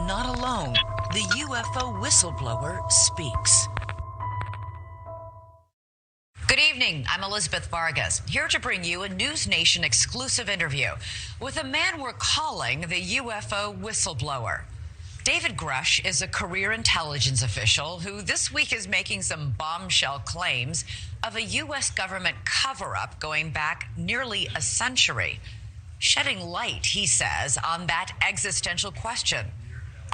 not alone. The UFO whistleblower speaks. Good evening. I'm Elizabeth Vargas, here to bring you a News Nation exclusive interview with a man we're calling the UFO whistleblower. David Grusch is a career intelligence official who this week is making some bombshell claims of a U.S. government cover-up going back nearly a century, shedding light, he says, on that existential question: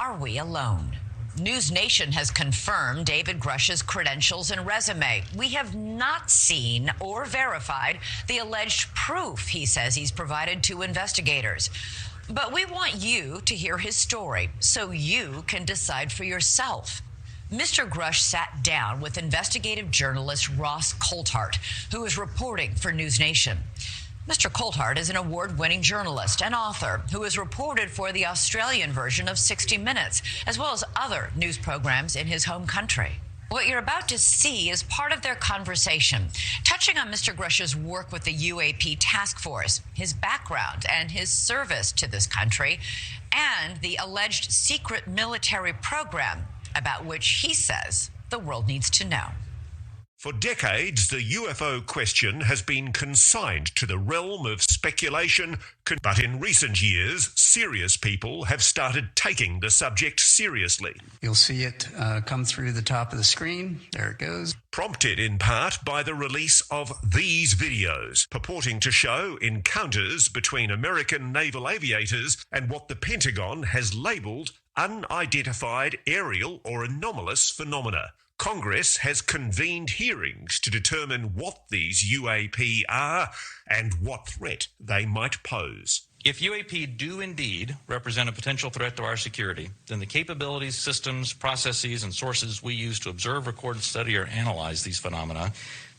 are we alone? News Nation has confirmed David Grusch's credentials and resume. We have not seen or verified the alleged proof he says he's provided to investigators. But we want you to hear his story so you can decide for yourself. Mr. Grusch sat down with investigative journalist Ross Coulthart, who is reporting for News Nation. Mr. Coulthart is an award-winning journalist and author who has reported for the Australian version of 60 Minutes, as well as other news programs in his home country. What you're about to see is part of their conversation, touching on Mr. Grusch's work with the UAP task force, his background and his service to this country, and the alleged secret military program about which he says the world needs to know. For decades, the UFO question has been consigned to the realm of speculation, but in recent years, serious people have started taking the subject seriously. You'll see it come through the top of the screen. There it goes. Prompted in part by the release of these videos, purporting to show encounters between American naval aviators and what the Pentagon has labelled unidentified aerial or anomalous phenomena. Congress has convened hearings to determine what these UAP are and what threat they might pose. If UAP do indeed represent a potential threat to our security, then the capabilities, systems, processes, and sources we use to observe, record, study, or analyze these phenomena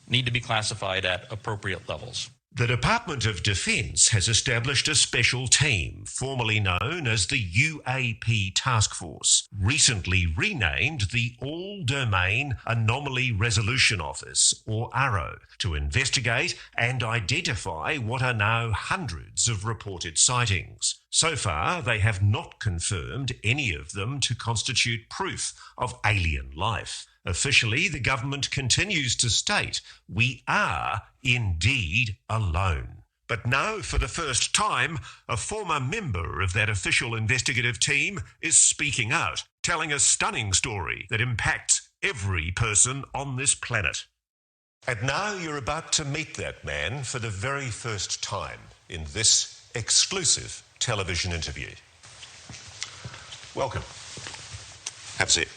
need to be classified at appropriate levels. The Department of Defense has established a special team, formerly known as the UAP Task Force, recently renamed the All-Domain Anomaly Resolution Office, or ARRO, to investigate and identify what are now hundreds of reported sightings. So far, they have not confirmed any of them to constitute proof of alien life. Officially, the government continues to state we are indeed alone. But now, for the first time, a former member of that official investigative team is speaking out, telling a stunning story that impacts every person on this planet. And now you're about to meet that man for the very first time in this exclusive television interview. Welcome. Have a seat.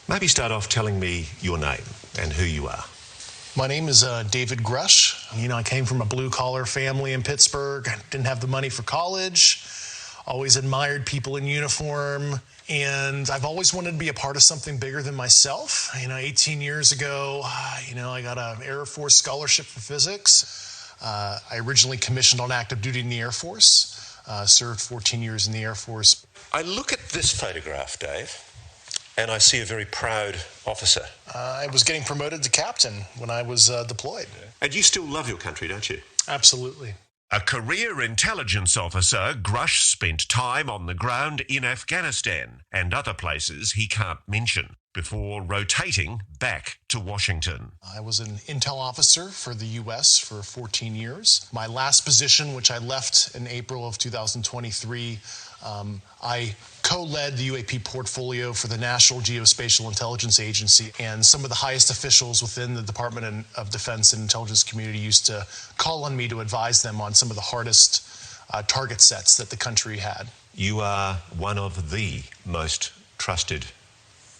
Maybe start off telling me your name and who you are. My name is David Grusch. I came from a blue-collar family in Pittsburgh. I didn't have the money for college. Always admired people in uniform. And I've always wanted to be a part of something bigger than myself. 18 years ago, I got an Air Force scholarship for physics. I originally commissioned on active duty in the Air Force. Served 14 years in the Air Force. I look at this photograph, Dave, and I see a very proud officer. I was getting promoted to captain when I was deployed. And you still love your country, don't you? Absolutely. A career intelligence officer, Grusch spent time on the ground in Afghanistan and other places he can't mention before rotating back to Washington. I was an intel officer for the U.S. for 14 years. My last position, which I left in April of 2023, I co-led the UAP portfolio for the National Geospatial Intelligence Agency, and some of the highest officials within the Department of Defense and Intelligence community used to call on me to advise them on some of the hardest target sets that the country had. You are one of the most trusted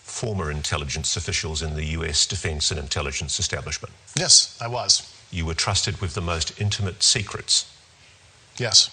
former intelligence officials in the US defense and intelligence establishment. Yes, I was. You were trusted with the most intimate secrets. Yes.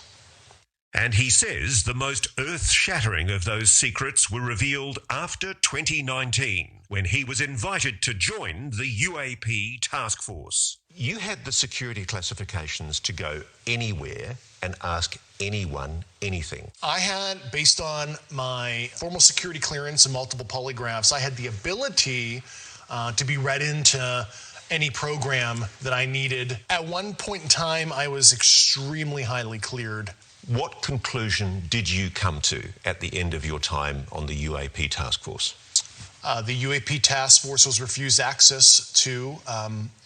And he says the most earth-shattering of those secrets were revealed after 2019, when he was invited to join the UAP task force. You had the security classifications to go anywhere and ask anyone anything. I had, based on my formal security clearance and multiple polygraphs, I had the ability to be read into any program that I needed. At one point in time, I was extremely highly cleared. What conclusion did you come to at the end of your time on the UAP task force? The UAP task force was refused access to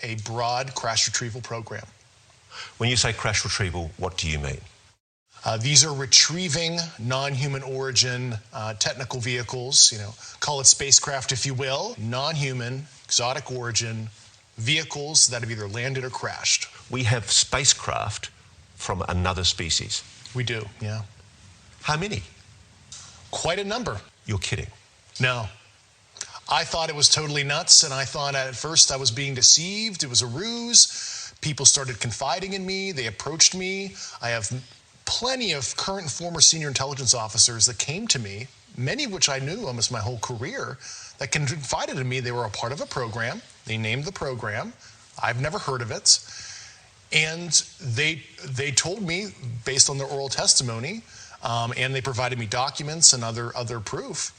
a broad crash retrieval program. When you say crash retrieval, what do you mean? These are retrieving non-human origin technical vehicles, call it spacecraft if you will, non-human, exotic origin vehicles that have either landed or crashed. We have spacecraft from another species. We do, yeah. How many? Quite a number. You're kidding. No. I thought it was totally nuts, and I thought at first I was being deceived. It was a ruse. People started confiding in me. They approached me. I have plenty of current and former senior intelligence officers that came to me, many of which I knew almost my whole career, that confided in me they were a part of a program. They named the program. I've never heard of it. And they told me, based on their oral testimony, and they provided me documents and other proof,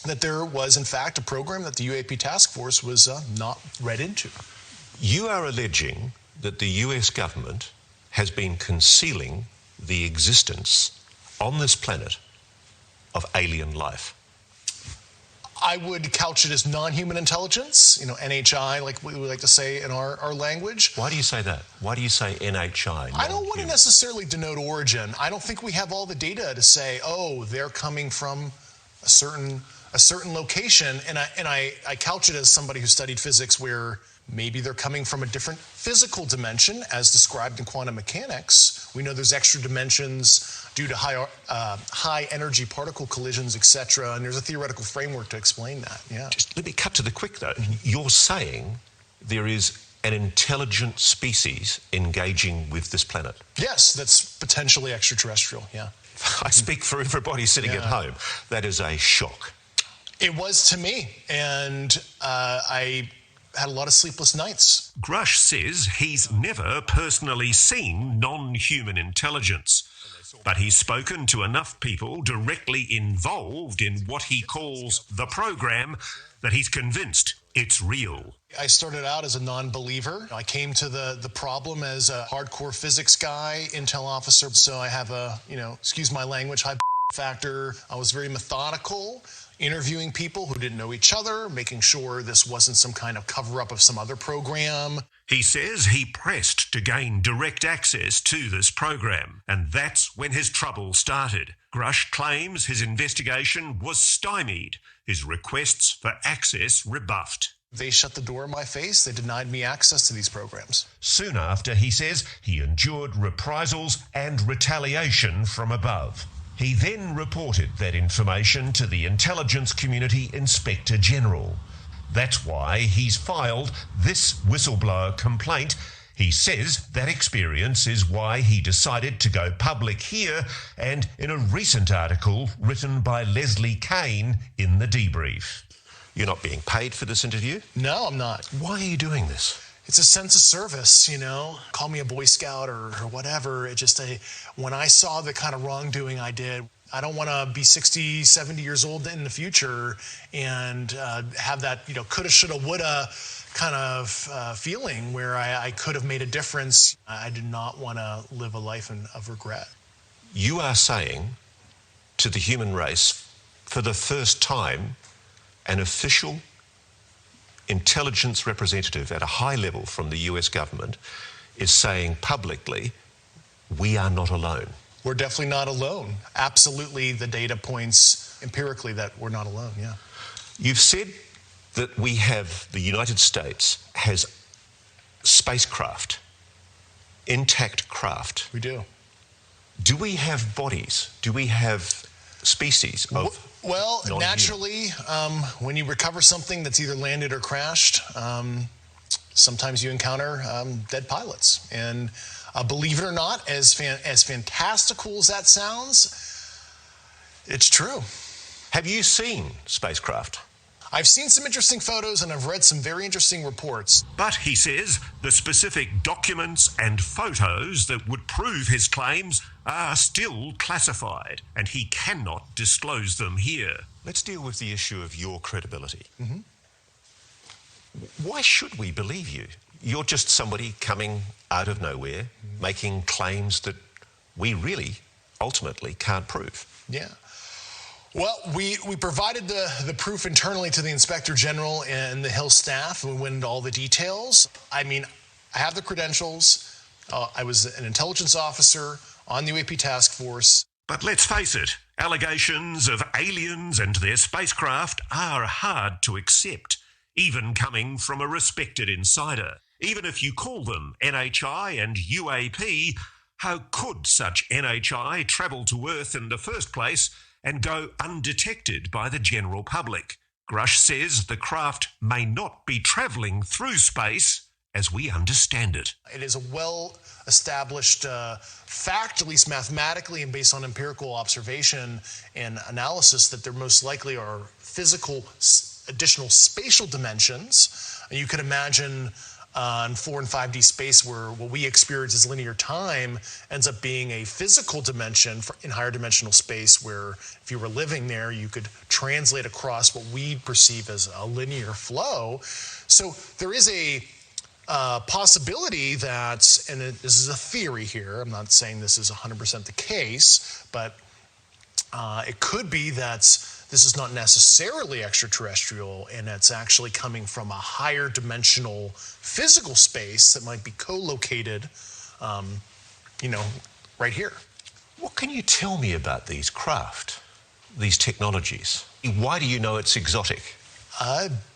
that there was, in fact, a program that the UAP task force was not read into. You are alleging that the US government has been concealing the existence on this planet of alien life. I would couch it as non-human intelligence, NHI, like we would like to say in our language. Why do you say that? Why do you say NHI? I don't want to necessarily denote origin. I don't think we have all the data to say, oh, they're coming from a certain location, and I couch it as somebody who studied physics, where maybe they're coming from a different physical dimension as described in quantum mechanics. We know there's extra dimensions due to high energy particle collisions, etc., and there's a theoretical framework to explain that. Yeah. Just let me cut to the quick though. You're saying there is an intelligent species engaging with this planet? Yes, that's potentially extraterrestrial, yeah. I speak for everybody sitting at home. That is a shock. It was to me, and I had a lot of sleepless nights. Grusch says he's never personally seen non-human intelligence, but he's spoken to enough people directly involved in what he calls the program that he's convinced it's real. I started out as a non-believer. I came to the problem as a hardcore physics guy, intel officer, so I have a, excuse my language, high factor. I was very methodical, interviewing people who didn't know each other, making sure this wasn't some kind of cover-up of some other program. He says he pressed to gain direct access to this program, and that's when his trouble started. Grusch claims his investigation was stymied, his requests for access rebuffed. They shut the door in my face. They denied me access to these programs. Soon after, he says he endured reprisals and retaliation from above. He then reported that information to the Intelligence Community Inspector General. That's why he's filed this whistleblower complaint. He says that experience is why he decided to go public here and in a recent article written by Leslie Kane in The Debrief. You're not being paid for this interview? No, I'm not. Why are you doing this? It's a sense of service, Call me a Boy Scout or whatever. When I saw the kind of wrongdoing I did, I don't want to be 60, 70 years old in the future and have that, coulda, shoulda, woulda kind of feeling where I could have made a difference. I do not want to live a life of regret. You are saying to the human race, for the first time, an official intelligence representative at a high level from the US government is saying publicly, we are not alone. We're definitely not alone. Absolutely, the data points empirically that we're not alone, yeah. You've said that the United States has spacecraft, intact craft. We do. Do we have bodies? Do we have species of Well, non-human? Naturally, when you recover something that's either landed or crashed, sometimes you encounter dead pilots. And believe it or not, as fantastical as that sounds, it's true. Have you seen spacecraft? I've seen some interesting photos and I've read some very interesting reports. But he says the specific documents and photos that would prove his claims are still classified, and he cannot disclose them here. Let's deal with the issue of your credibility. Mm-hmm. Why should we believe you? You're just somebody coming out of nowhere, making claims that we really ultimately can't prove. Yeah. Well, we provided the proof internally to the Inspector General and the Hill staff, and we went into all the details. I mean, I have the credentials. I was an intelligence officer on the UAP task force. But let's face it, allegations of aliens and their spacecraft are hard to accept, even coming from a respected insider. Even if you call them NHI and UAP, how could such NHI travel to Earth in the first place and go undetected by the general public? Grusch says the craft may not be travelling through space as we understand it. It is a well-established fact, at least mathematically and based on empirical observation and analysis, that there most likely are physical additional spatial dimensions. You could imagine in 4 and 5D space where what we experience as linear time ends up being a physical dimension in higher dimensional space, where if you were living there, you could translate across what we perceive as a linear flow. So there is a possibility that, and this is a theory here, I'm not saying this is 100% the case, but it could be that this is not necessarily extraterrestrial, and it's actually coming from a higher dimensional physical space that might be co-located, right here. What can you tell me about these craft, these technologies? Why do you know it's exotic?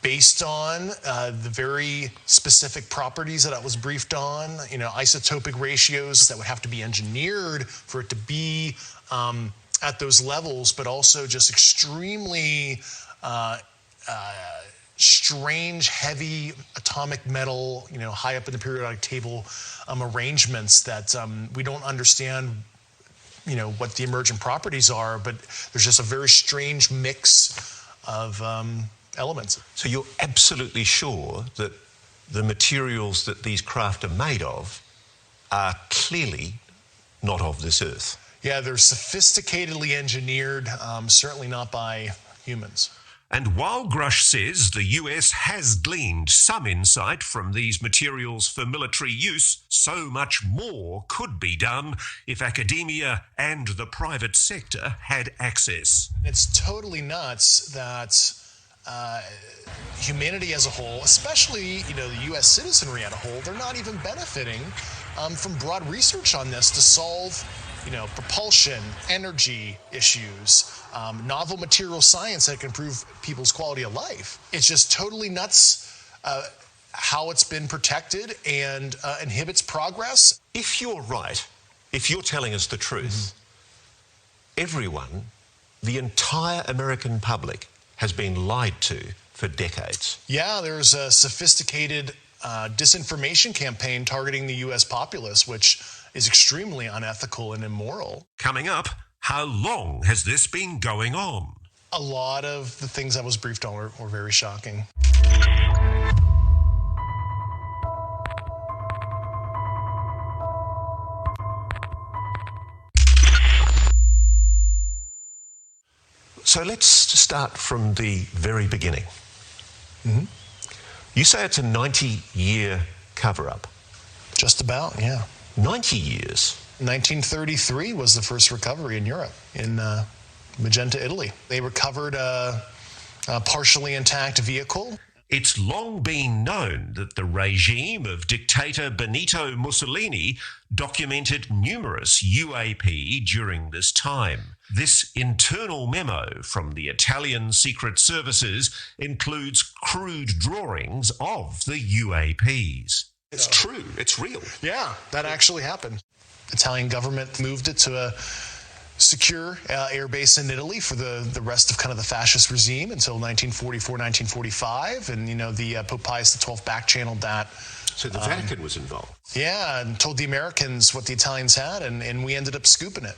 Based on the very specific properties that I was briefed on, isotopic ratios that would have to be engineered for it to be at those levels, but also just extremely strange, heavy atomic metal, high up in the periodic table arrangements that we don't understand, what the emergent properties are, but there's just a very strange mix of elements. So you're absolutely sure that the materials that these craft are made of are clearly not of this earth? Yeah, they're sophisticatedly engineered, certainly not by humans. And while Grusch says the US has gleaned some insight from these materials for military use, so much more could be done if academia and the private sector had access. It's totally nuts that humanity as a whole, especially the U.S. citizenry as a whole, they're not even benefiting from broad research on this to solve propulsion, energy issues, novel material science that can improve people's quality of life. It's just totally nuts how it's been protected and inhibits progress. If you're right, if you're telling us the truth, everyone, the entire American public, has been lied to for decades. Yeah, there's a sophisticated disinformation campaign targeting the U.S. populace, which is extremely unethical and immoral. Coming up, how long has this been going on? A lot of the things I was briefed on were very shocking. So let's start from the very beginning. Mm-hmm. You say it's a 90-year cover-up. Just about, yeah. 90 years? 1933 was the first recovery in Europe, in Magenta, Italy. They recovered a partially intact vehicle. It's long been known that the regime of dictator Benito Mussolini documented numerous UAP during this time. This internal memo from the Italian secret services includes crude drawings of the UAPs. It's true, it's real. Yeah, that actually happened. Italian government moved it to a secure air base in Italy for the rest of kind of the fascist regime until 1944, 1945. And, the Pope Pius XII back-channeled that. So the Vatican was involved? Yeah, and told the Americans what the Italians had, and we ended up scooping it.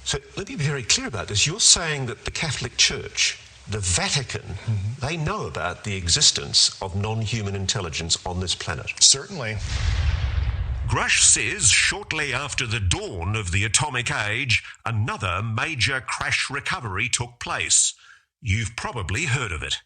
So let me be very clear about this. You're saying that the Catholic Church, the Vatican, they know about the existence of non-human intelligence on this planet? Certainly. Grusch says shortly after the dawn of the atomic age, another major crash recovery took place. You've probably heard of it.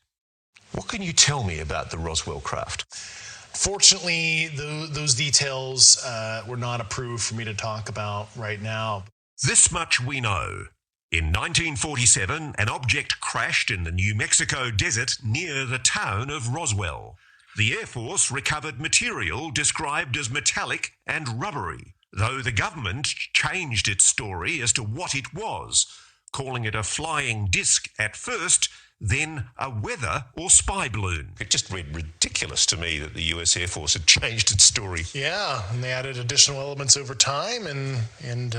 What can you tell me about the Roswell craft? Fortunately, those details were not approved for me to talk about right now. This much we know. In 1947, an object crashed in the New Mexico desert near the town of Roswell. The Air Force recovered material described as metallic and rubbery, though the government changed its story as to what it was, calling it a flying disc at first, then a weather or spy balloon. It just read ridiculous to me that the US Air Force had changed its story. Yeah, and they added additional elements over time and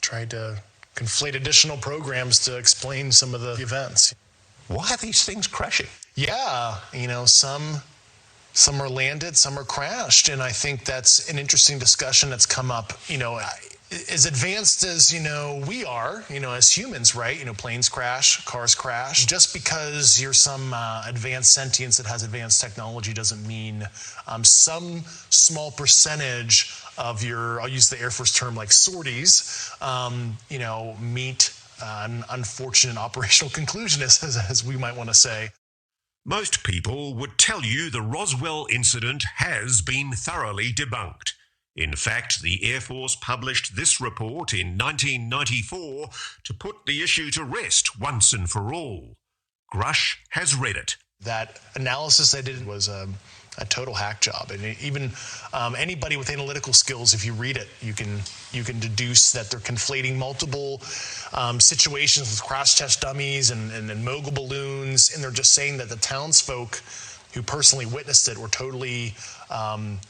tried to conflate additional programs to explain some of the events. Why are these things crashing? Yeah, some are landed, some are crashed, and I think that's an interesting discussion that's come up, as advanced as, we are, as humans, right? Planes crash, cars crash. Just because you're some advanced sentience that has advanced technology doesn't mean some small percentage of your, I'll use the Air Force term like sorties, meet an unfortunate operational conclusion, as we might want to say. Most people would tell you the Roswell incident has been thoroughly debunked. In fact, the Air Force published this report in 1994 to put the issue to rest once and for all. Grusch has read it. That analysis I did was a total hack job, and even anybody with analytical skills, if you read it, you can deduce that they're conflating multiple situations with crash test dummies and mogul balloons, and they're just saying that the townsfolk who personally witnessed it were totally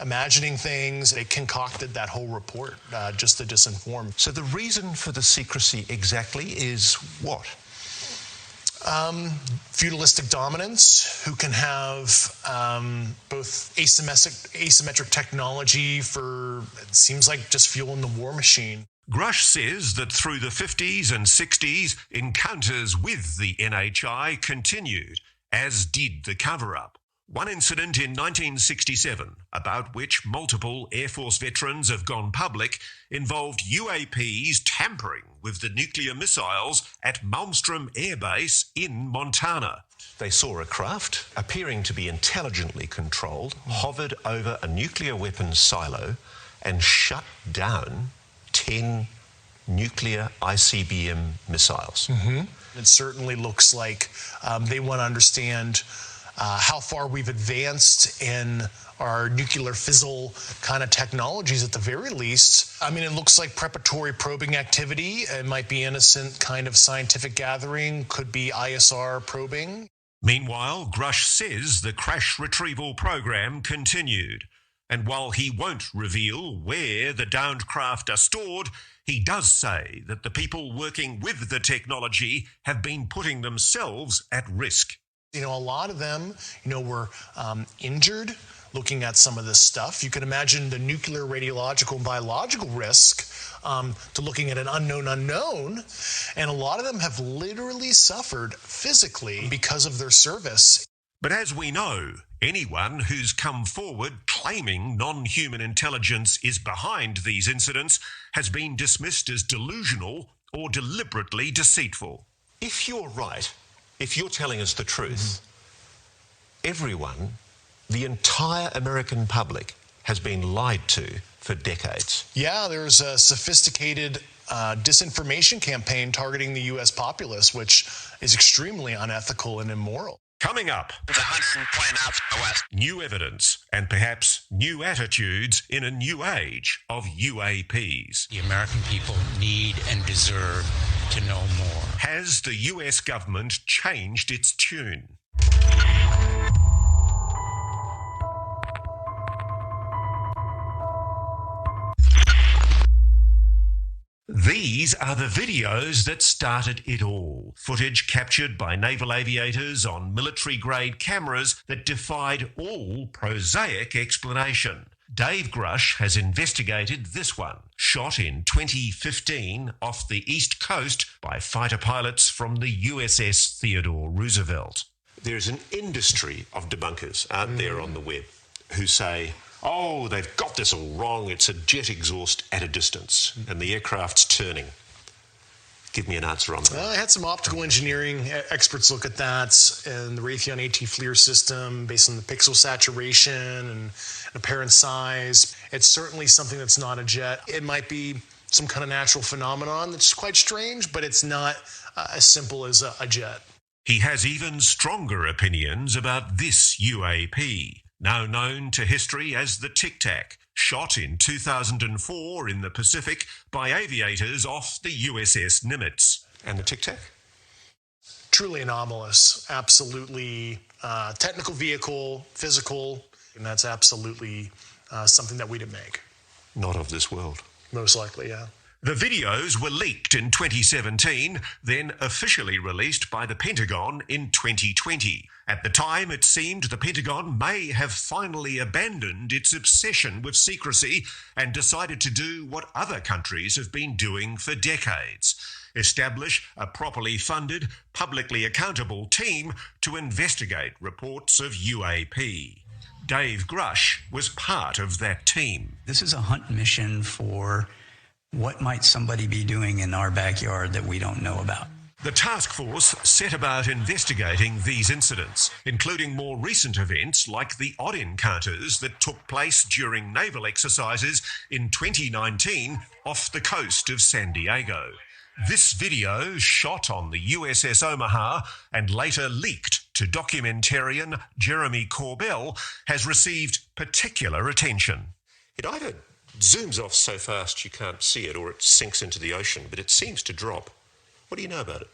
imagining things. They concocted that whole report just to disinform. So the reason for the secrecy exactly is what? Feudalistic dominance, who can have both asymmetric technology for, it seems like, just fueling the war machine. Grusch says that through the 50s and 60s, encounters with the NHI continued, as did the cover-up. One incident in 1967, about which multiple Air Force veterans have gone public, involved UAPs tampering with the nuclear missiles at Malmstrom Air Base in Montana. They saw a craft, appearing to be intelligently controlled, hovered over a nuclear weapons silo and shut down 10 nuclear ICBM missiles. It certainly looks like they want to understand how far we've advanced in our nuclear fizzle kind of technologies at the very least. I mean, it looks like preparatory probing activity. It might be innocent kind of scientific gathering, could be ISR probing. Meanwhile, Grusch says the crash retrieval program continued. And while he won't reveal where the downed craft are stored, he does say that the people working with the technology have been putting themselves at risk. A lot of them, were injured looking at some of this stuff. You can imagine the nuclear, radiological, and biological risk to looking at an unknown. And a lot of them have literally suffered physically because of their service. But as we know, anyone who's come forward claiming non-human intelligence is behind these incidents has been dismissed as delusional or deliberately deceitful. If you're right, if you're telling us the truth, everyone, the entire American public, has been lied to for decades. Yeah, there's a sophisticated disinformation campaign targeting the U.S. populace, which is extremely unethical and immoral. Coming up, the 120 miles to the west. New evidence and perhaps new attitudes in a new age of UAPs. The American people need and deserve to know more. Has the US government changed its tune? These are the videos that started it all. Footage captured by naval aviators on military-grade cameras that defied all prosaic explanation. Dave Grusch has investigated this one, shot in 2015 off the East Coast by fighter pilots from the USS Theodore Roosevelt. There's an industry of debunkers out there on the web who say, oh, they've got this all wrong. It's a jet exhaust at a distance and the aircraft's turning. Give me an answer on that. Well, I had some optical engineering experts look at that and the Raytheon AT FLIR system based on the pixel saturation and apparent size. It's certainly something that's not a jet. It might be some kind of natural phenomenon that's quite strange, but it's not as simple as a jet. He has even stronger opinions about this UAP, now known to history as the Tic Tac, shot in 2004 in the Pacific by aviators off the USS Nimitz. And the Tic Tac? Truly anomalous, absolutely technical vehicle, physical, and that's absolutely something that we didn't make. Not of this world. Most likely, yeah. The videos were leaked in 2017, then officially released by the Pentagon in 2020. At the time, it seemed the Pentagon may have finally abandoned its obsession with secrecy and decided to do what other countries have been doing for decades: establish a properly funded, publicly accountable team to investigate reports of UAP. Dave Grusch was part of that team. This is a hunt mission for what might somebody be doing in our backyard that we don't know about. The task force set about investigating these incidents, including more recent events like the odd encounters that took place during naval exercises in 2019 off the coast of San Diego. This video, shot on the USS Omaha and later leaked to documentarian Jeremy Corbell, has received particular attention. It either zooms off so fast you can't see it or it sinks into the ocean, but it seems to drop. What do you know about it?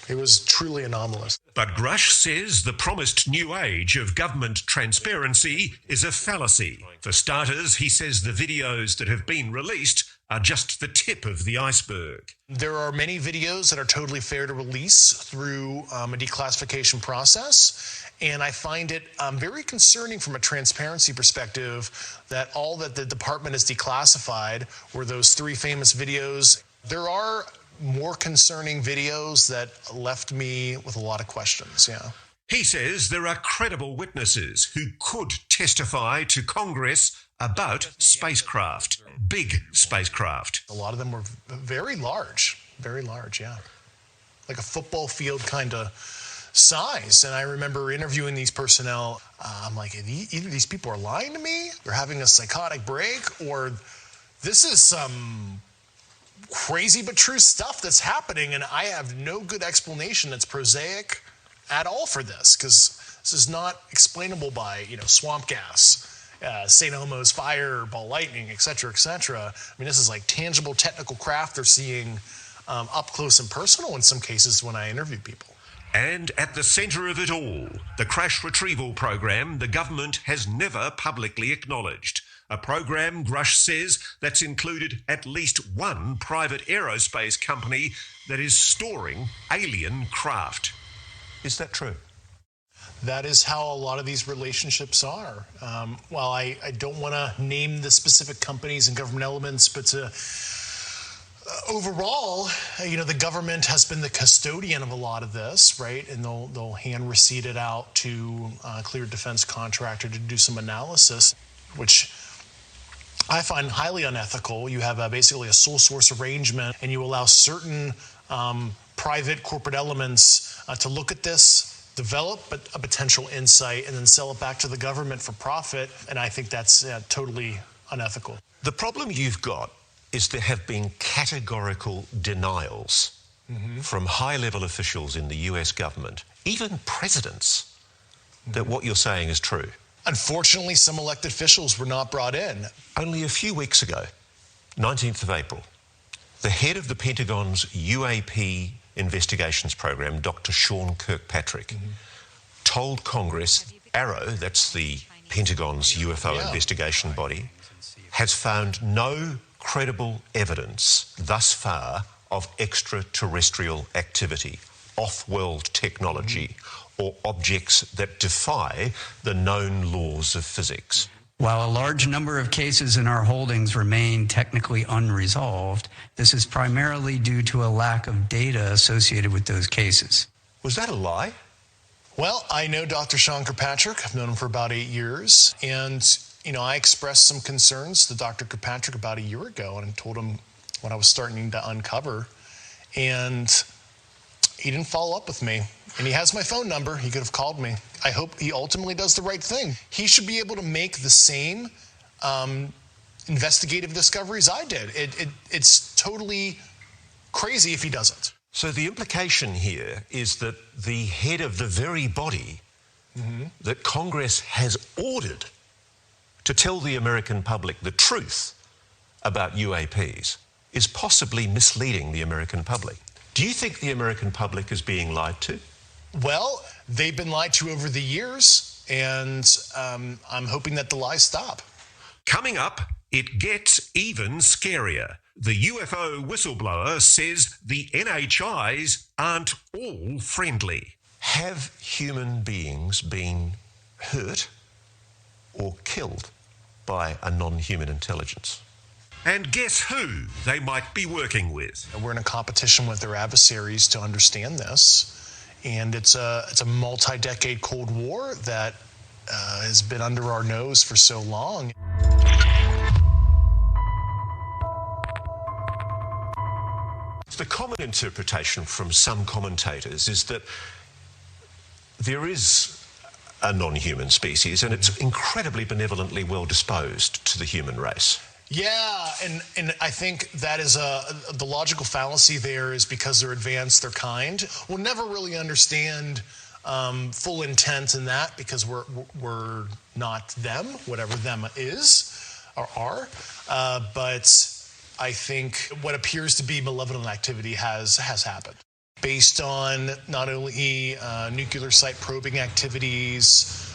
It was truly anomalous. But Grusch says the promised new age of government transparency is a fallacy. For starters, he says the videos that have been released are just the tip of the iceberg. There are many videos that are totally fair to release through a declassification process. And I find it very concerning from a transparency perspective that all that the department has declassified were those 3 famous videos. There are more concerning videos that left me with a lot of questions, yeah. He says there are credible witnesses who could testify to Congress about spacecraft, big spacecraft. A lot of them were very large, yeah. Like a football field kind of size. And I remember interviewing these personnel. I'm like, either these people are lying to me, they're having a psychotic break, or this is some crazy but true stuff that's happening, and I have no good explanation that's prosaic at all for this, because this is not explainable by, swamp gas, St. Elmo's fire, ball lightning, et cetera, et cetera. I mean, this is like tangible technical craft they're seeing up close and personal in some cases when I interview people. And at the centre of it all, the crash retrieval program the government has never publicly acknowledged. A program, Grusch says, that's included at least one private aerospace company that is storing alien craft. Is that true? That is how a lot of these relationships are. While I don't want to name the specific companies and government elements, but overall, the government has been the custodian of a lot of this, right? And they'll hand receipt it out to a cleared defense contractor to do some analysis, which I find highly unethical. You have basically a sole source arrangement, and you allow certain private corporate elements to look at this, develop a potential insight, and then sell it back to the government for profit. And I think that's totally unethical. The problem you've got is there have been categorical denials from high-level officials in the US government, even presidents, that what you're saying is true. Unfortunately, some elected officials were not brought in. Only a few weeks ago, 19th of April, the head of the Pentagon's UAP investigations program, Dr. Sean Kirkpatrick, told Congress AARO, that's the Pentagon's UFO investigation body, has found no credible evidence thus far of extraterrestrial activity, off-world technology, or objects that defy the known laws of physics. While a large number of cases in our holdings remain technically unresolved, this is primarily due to a lack of data associated with those cases. Was that a lie? Well, I know Dr. Sean Kirkpatrick. I've known him for about 8 years. And, I expressed some concerns to Dr. Kirkpatrick about a year ago and told him what I was starting to uncover. And he didn't follow up with me. And he has my phone number. He could have called me. I hope he ultimately does the right thing. He should be able to make the same investigative discoveries I did. It's totally crazy if he doesn't. So the implication here is that the head of the very body that Congress has ordered to tell the American public the truth about UAPs is possibly misleading the American public. Do you think the American public is being lied to? Well, they've been lied to over the years, and I'm hoping that the lies stop. Coming up, it gets even scarier. The UFO whistleblower says the NHIs aren't all friendly. Have human beings been hurt or killed by a non-human intelligence? And guess who they might be working with? We're in a competition with their adversaries to understand this, and it's a multi-decade Cold War that has been under our nose for so long. The common interpretation from some commentators is that there is a non-human species and it's incredibly benevolently well disposed to the human race. Yeah, and I think that is the logical fallacy there is because they're advanced, they're kind. We'll never really understand full intent in that because we're not them, whatever them is or are. But I think what appears to be malevolent activity has happened. Based on not only nuclear site probing activities,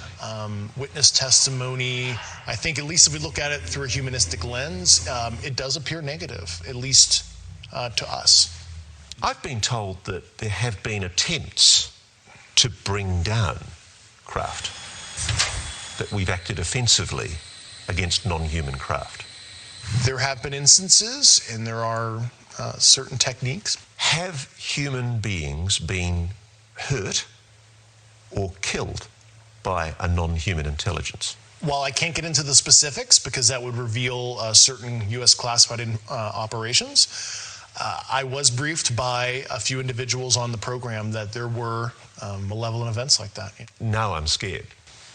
witness testimony, I think at least if we look at it through a humanistic lens, it does appear negative, at least to us. I've been told that there have been attempts to bring down craft, that we've acted offensively against non-human craft. There have been instances, and there are certain techniques. Have human beings been hurt or killed by a non-human intelligence? While I can't get into the specifics because that would reveal certain U.S. classified operations, I was briefed by a few individuals on the program that there were malevolent events like that. Now I'm scared.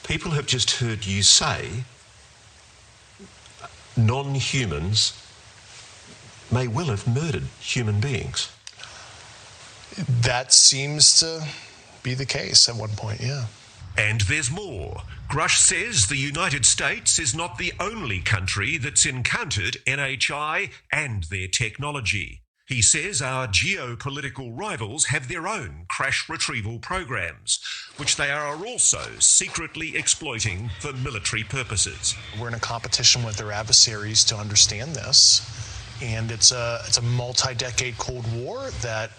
People have just heard you say non-humans may well have murdered human beings. That seems to be the case at one point, yeah. And there's more. Grusch says the United States is not the only country that's encountered NHI and their technology. He says our geopolitical rivals have their own crash retrieval programs, which they are also secretly exploiting for military purposes. We're in a competition with their adversaries to understand this, and it's a multi-decade Cold War that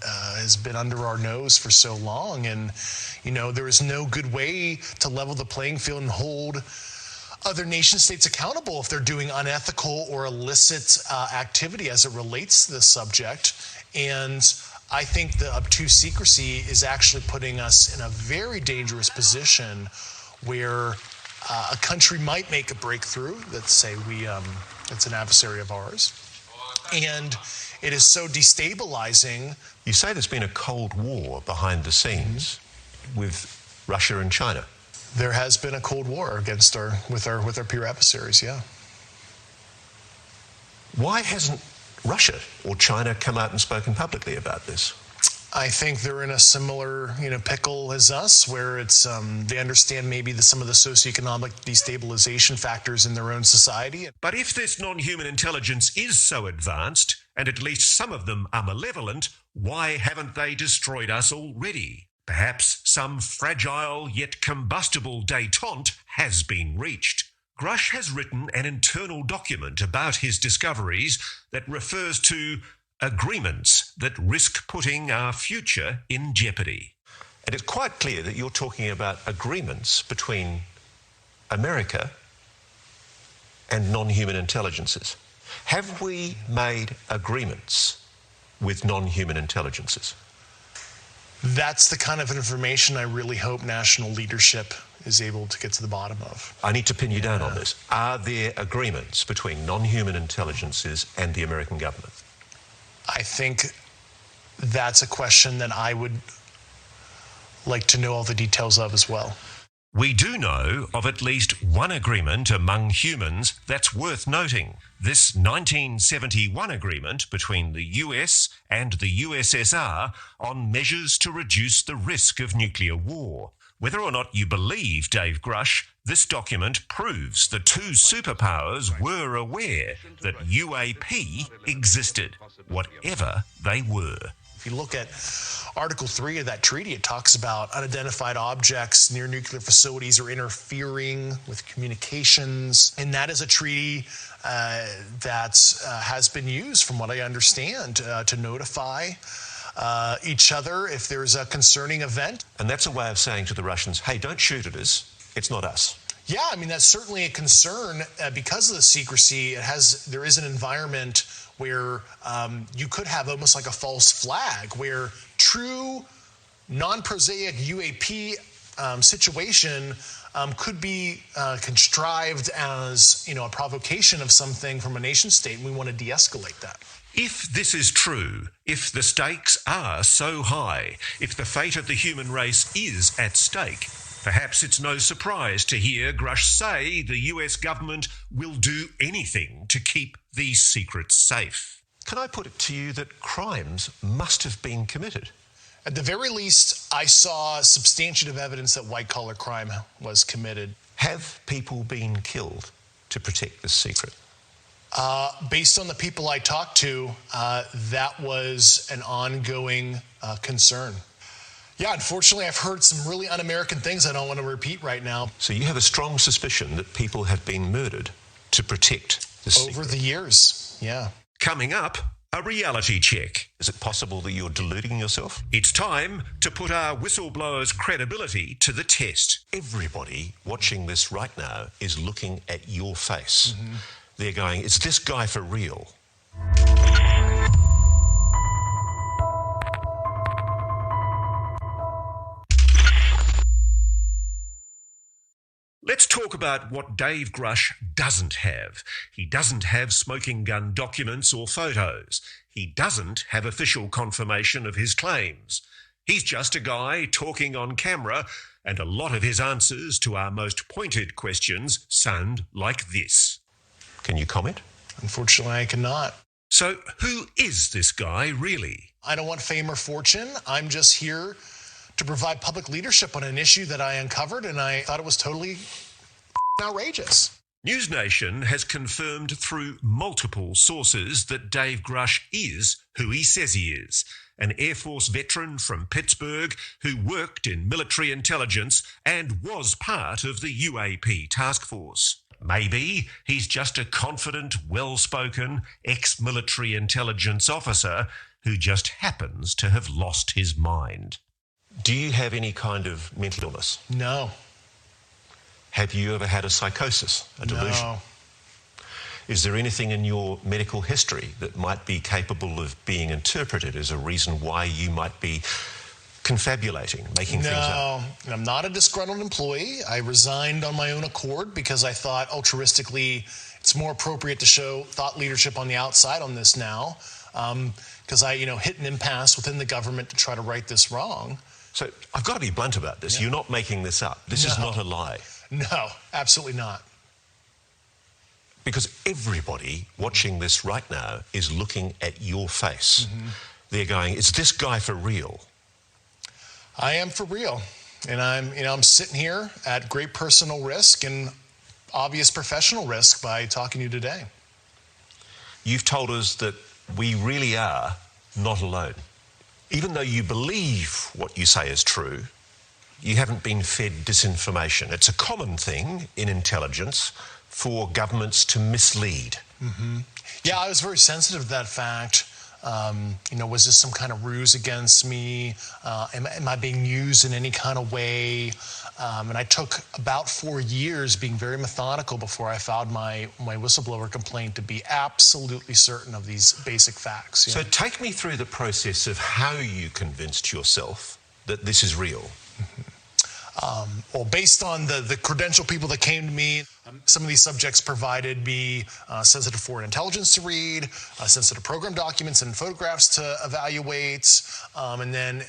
has been under our nose for so long, and there is no good way to level the playing field and hold other nation states accountable if they're doing unethical or illicit activity as it relates to this subject. And I think the obtuse secrecy is actually putting us in a very dangerous position where a country might make a breakthrough. Let's say it's an adversary of ours, and it is so destabilizing. You say there's been a Cold War behind the scenes with Russia and China. There has been a Cold War with our peer adversaries, yeah. Why hasn't Russia or China come out and spoken publicly about this? I think they're in a similar, pickle as us, where it's they understand maybe some of the socioeconomic destabilization factors in their own society. But if this non-human intelligence is so advanced, and at least some of them are malevolent, why haven't they destroyed us already? Perhaps some fragile yet combustible détente has been reached. Grusch has written an internal document about his discoveries that refers to agreements that risk putting our future in jeopardy. And it's quite clear that you're talking about agreements between America and non-human intelligences. Have we made agreements with non-human intelligences? That's the kind of information I really hope national leadership is able to get to the bottom of. I need to pin you down on this. Are there agreements between non-human intelligences and the American government? I think that's a question that I would like to know all the details of as well. We do know of at least one agreement among humans that's worth noting. This 1971 agreement between the US and the USSR on measures to reduce the risk of nuclear war. Whether or not you believe Dave Grusch, this document proves the two superpowers were aware that UAP existed, whatever they were. If you look at Article 3 of that treaty, it talks about unidentified objects near nuclear facilities or interfering with communications. And that is a treaty that has been used, from what I understand, to notify each other if there's a concerning event. And that's a way of saying to the Russians, hey, don't shoot at us, it's not us. Yeah, I mean, that's certainly a concern because of the secrecy. There is an environment where you could have almost like a false flag, where true non-prosaic UAP situation could be contrived as, a provocation of something from a nation state, and we want to de-escalate that. If this is true, if the stakes are so high, if the fate of the human race is at stake, perhaps it's no surprise to hear Grusch say the US government will do anything to keep these secrets safe. Can I put it to you that crimes must have been committed? At the very least, I saw substantive evidence that white-collar crime was committed. Have people been killed to protect this secret? Based on the people I talked to, that was an ongoing concern. Yeah, unfortunately, I've heard some really un-American things I don't want to repeat right now. So you have a strong suspicion that people have been murdered to protect the secret? Over the years, yeah. Coming up, a reality check. Is it possible that you're deluding yourself? It's time to put our whistleblower's credibility to the test. Everybody watching this right now is looking at your face. Mm-hmm. They're going, is this guy for real? Let's talk about what Dave Grusch doesn't have. He doesn't have smoking gun documents or photos. He doesn't have official confirmation of his claims. He's just a guy talking on camera, and a lot of his answers to our most pointed questions sound like this. Can you comment? Unfortunately, I cannot. So who is this guy really? I don't want fame or fortune. I'm just here to provide public leadership on an issue that I uncovered, and I thought it was totally outrageous. News Nation has confirmed through multiple sources that Dave Grusch is who he says he is, an Air Force veteran from Pittsburgh who worked in military intelligence and was part of the UAP task force. Maybe he's just a confident, well-spoken, ex-military intelligence officer who just happens to have lost his mind. Do you have any kind of mental illness? No. Have you ever had a psychosis, a delusion? No. Is there anything in your medical history that might be capable of being interpreted as a reason why you might be confabulating, making things up? No, I'm not a disgruntled employee. I resigned on my own accord because I thought altruistically it's more appropriate to show thought leadership on the outside on this now, because I hit an impasse within the government to try to right this wrong. So I've got to be blunt about this. Yeah. You're not making this up. This is not a lie. No, absolutely not. Because everybody watching this right now is looking at your face. Mm-hmm. They're going, is this guy for real? I am for real. And I'm sitting here at great personal risk and obvious professional risk by talking to you today. You've told us that we really are not alone. Even though you believe what you say is true, you haven't been fed disinformation. It's a common thing in intelligence for governments to mislead. Mm-hmm. Yeah, I was very sensitive to that fact. Was this some kind of ruse against me? Am I being used in any kind of way? And I took about 4 years being very methodical before I filed my whistleblower complaint to be absolutely certain of these basic facts. So take me through the process of how you convinced yourself that this is real. Mm-hmm. Well, based on the credentialed people that came to me, some of these subjects provided me sensitive foreign intelligence to read, sensitive program documents and photographs to evaluate, and then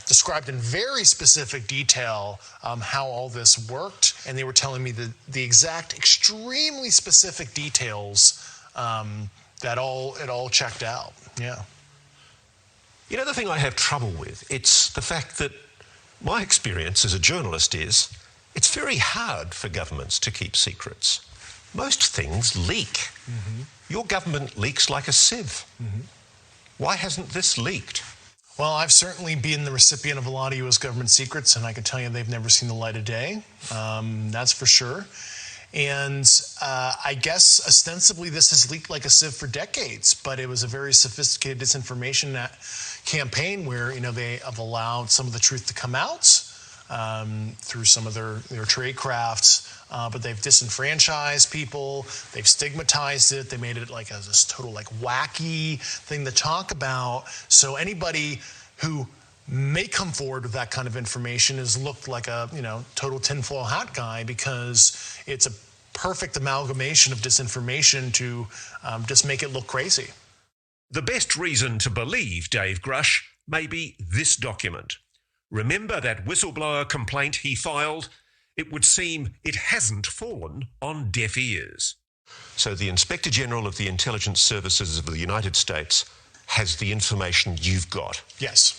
described in very specific detail how all this worked, and they were telling me the exact, extremely specific details that it all checked out. Yeah. You know, the thing I have trouble with, it's the fact that my experience as a journalist is it's very hard for governments to keep secrets. Most things leak. Mm-hmm. Your government leaks like a sieve. Mm-hmm. Why hasn't this leaked? Well, I've certainly been the recipient of a lot of U.S. government secrets, and I can tell you they've never seen the light of day. That's for sure. And I guess ostensibly this has leaked like a sieve for decades, but it was a very sophisticated disinformation campaign where, they have allowed some of the truth to come out through some of their trade crafts, but they've disenfranchised people, they've stigmatized it, they made it like this total wacky thing to talk about. So anybody who may come forward with that kind of information is looked like a total tinfoil hat guy, because it's a perfect amalgamation of disinformation to just make it look crazy. The best reason to believe Dave Grusch may be this document. Remember that whistleblower complaint he filed? It would seem it hasn't fallen on deaf ears. So the Inspector General of the Intelligence Services of the United States has the information you've got. Yes.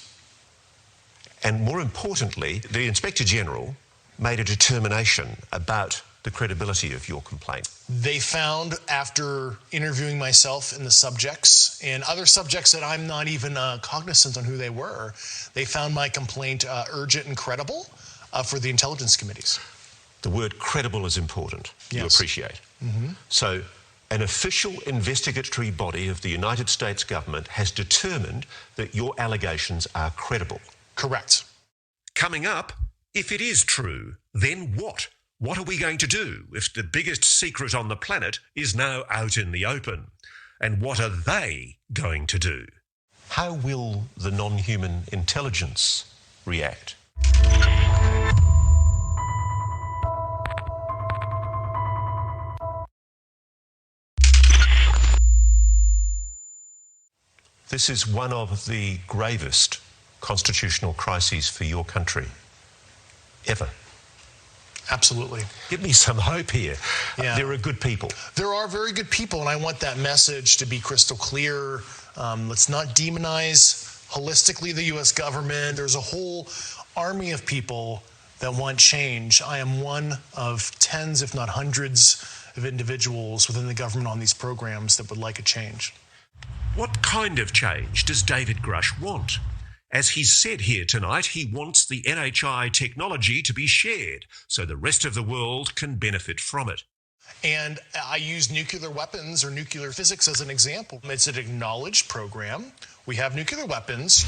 And more importantly, the Inspector General made a determination about the credibility of your complaint. They found, after interviewing myself and the subjects and other subjects that I'm not even cognizant on who they were, they found my complaint urgent and credible for the intelligence committees. The word credible is important. Yes. You appreciate. Mm-hmm. So an official investigatory body of the United States government has determined that your allegations are credible. Correct. Coming up, if it is true, then what? What are we going to do if the biggest secret on the planet is now out in the open? And what are they going to do? How will the non-human intelligence react? This is one of the gravest constitutional crises for your country ever. Absolutely. Give me some hope here. Yeah. There are good people. There are very good people, and I want that message to be crystal clear. Let's not demonize holistically the U.S. government. There's a whole army of people that want change. I am one of tens, if not hundreds, of individuals within the government on these programs that would like a change. What kind of change does David Grusch want? As he's said here tonight, he wants the NHI technology to be shared so the rest of the world can benefit from it. And I use nuclear weapons or nuclear physics as an example. It's an acknowledged program. We have nuclear weapons.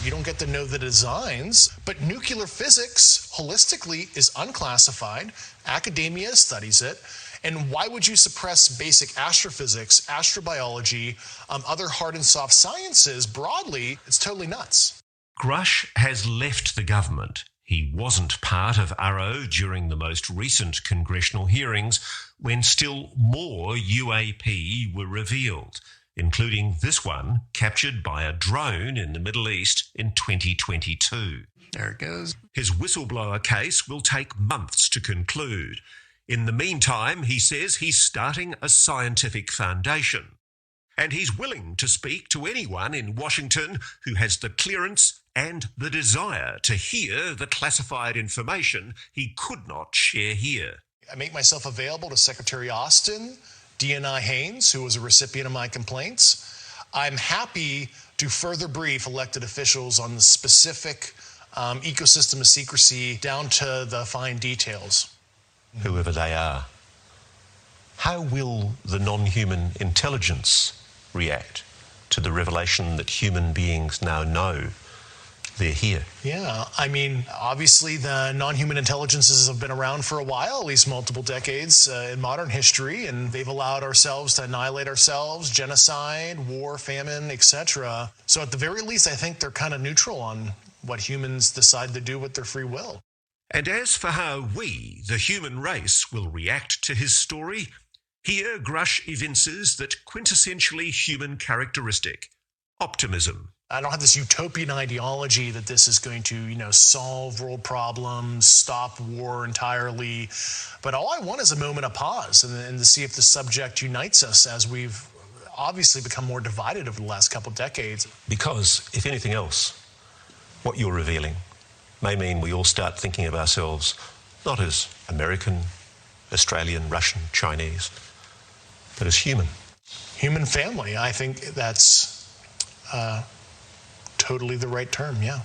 You don't get to know the designs, but nuclear physics holistically is unclassified. Academia studies it. And why would you suppress basic astrophysics, astrobiology, other hard and soft sciences broadly? It's totally nuts. Grusch has left the government. He wasn't part of ARROW during the most recent congressional hearings when still more UAP were revealed, including this one captured by a drone in the Middle East in 2022. There it goes. His whistleblower case will take months to conclude. In the meantime, he says he's starting a scientific foundation. And he's willing to speak to anyone in Washington who has the clearance and the desire to hear the classified information he could not share here. I make myself available to Secretary Austin, D.N.I. Haynes, who was a recipient of my complaints. I'm happy to further brief elected officials on the specific ecosystem of secrecy down to the fine details. Whoever they are. How will the non-human intelligence react to the revelation that human beings now know they're here? Yeah, I mean, obviously the non-human intelligences have been around for a while, at least multiple decades in modern history, and they've allowed ourselves to annihilate ourselves, genocide, war, famine, etc. So at the very least, I think they're kind of neutral on what humans decide to do with their free will. And as for how we, the human race, will react to his story, here Grusch evinces that quintessentially human characteristic, optimism. I don't have this utopian ideology that this is going to, solve world problems, stop war entirely. But all I want is a moment of pause and to see if the subject unites us as we've obviously become more divided over the last couple of decades. Because, if anything else, what you're revealing may mean we all start thinking of ourselves not as American, Australian, Russian, Chinese, but as human. Human family, I think that's totally the right term, yeah.